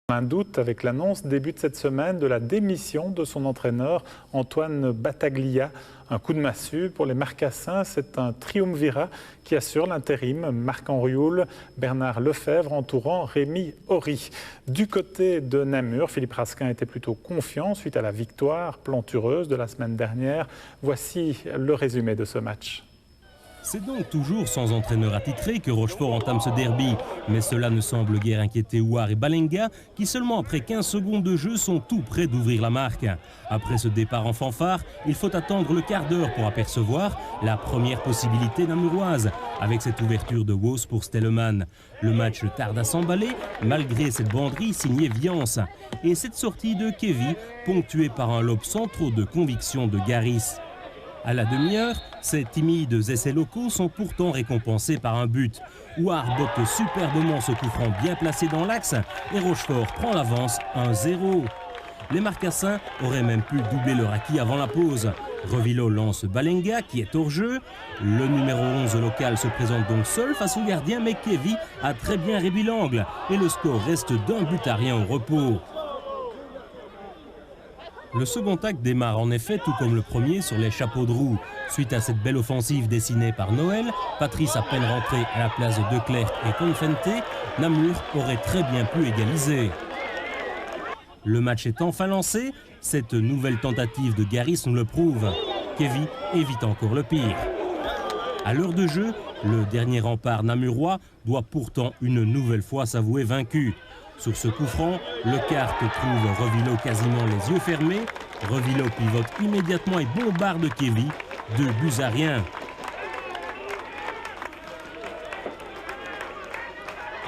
Un doute avec l'annonce début de cette semaine de la démission de son entraîneur Antoine Battaglia. Un coup de massue pour les Marcassins, c'est un triumvirat qui assure l'intérim. Marc Henrioul, Bernard Lefebvre entourant Rémi Horry. Du côté de Namur, Philippe Raskin était plutôt confiant suite à la victoire plantureuse de la semaine dernière. Voici le résumé de ce match. C'est donc toujours sans entraîneur attitré que Rochefort entame ce derby. Mais cela ne semble guère inquiéter Ouar et Balenga, qui seulement après 15 secondes de jeu sont tout près d'ouvrir la marque. Après ce départ en fanfare, il faut attendre le quart d'heure pour apercevoir la première possibilité namuroise, avec cette ouverture de Wos pour Stellman. Le match tarde à s'emballer, malgré cette banderie signée Viance. Et cette sortie de Kevy, ponctuée par un lob sans trop de conviction de Garis. À la demi-heure, ces timides essais locaux sont pourtant récompensés par un but. Ouar botte superbement ce coup franc bien placé dans l'axe et Rochefort prend l'avance 1-0. Les Marcassins auraient même pu doubler leur acquis avant la pause. Revilo lance Balenga qui est hors jeu. Le numéro 11 local se présente donc seul face au gardien, mais Kevy a très bien réduit l'angle et le score reste d'un but à rien au repos. Le second acte démarre en effet tout comme le premier sur les chapeaux de roue. Suite à cette belle offensive dessinée par Noël, Patrice à peine rentré à la place de Declercq et Confente, Namur aurait très bien pu égaliser. Le match est enfin lancé, cette nouvelle tentative de Garis nous le prouve. Kevy évite encore le pire. À l'heure de jeu, le dernier rempart namurois doit pourtant une nouvelle fois s'avouer vaincu. Sur ce coup franc, Le Carte trouve Revilo quasiment les yeux fermés. Revilo pivote immédiatement et bombarde Kevy. 2-1.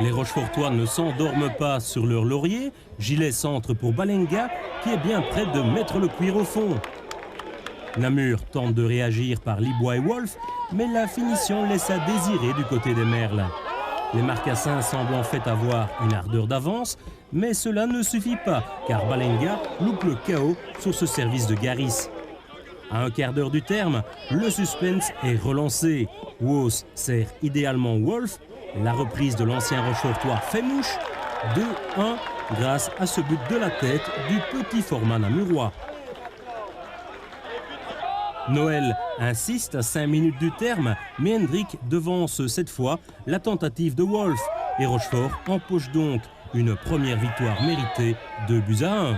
Les Rochefortois ne s'endorment pas sur leur laurier. Gilet centre pour Balenga qui est bien près de mettre le cuir au fond. Namur tente de réagir par Libois et Wolf, mais la finition laisse à désirer du côté des Merles. Les Marcassins semblent en fait avoir une ardeur d'avance, mais cela ne suffit pas, car Balenga loupe le chaos sur ce service de Garis. À un quart d'heure du terme, le suspense est relancé. Wos sert idéalement Wolf. La reprise de l'ancien Rochefortois fait mouche. 2-1 grâce à ce but de la tête du petit format namurois. Noël insiste à 5 minutes du terme, mais Hendrick devance cette fois la tentative de Wolf. Et Rochefort empoche donc une première victoire méritée, 2-1.